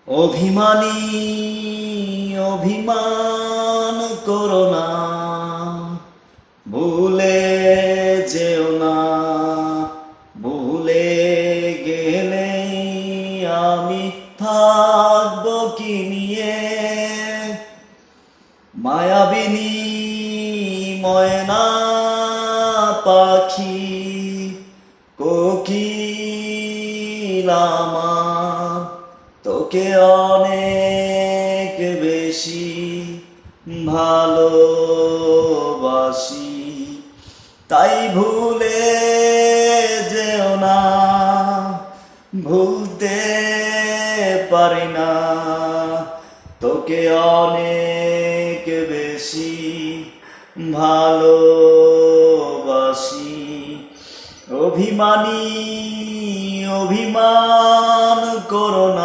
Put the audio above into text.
অভিমানী অভিমান করো না, ভুলে যেও না। ভুলে গেলে আমি থাকবো কি নিয়ে? মায়াবিনী ময়না পাখি কোকিল আমার, তোকে অনেক বেশি ভালোবাসি। তাই ভুলে যেও না, ভুলতে পারি না। তোকে অনেক বেশি ভালোবাসি। অভিমানী অভিমান করো না।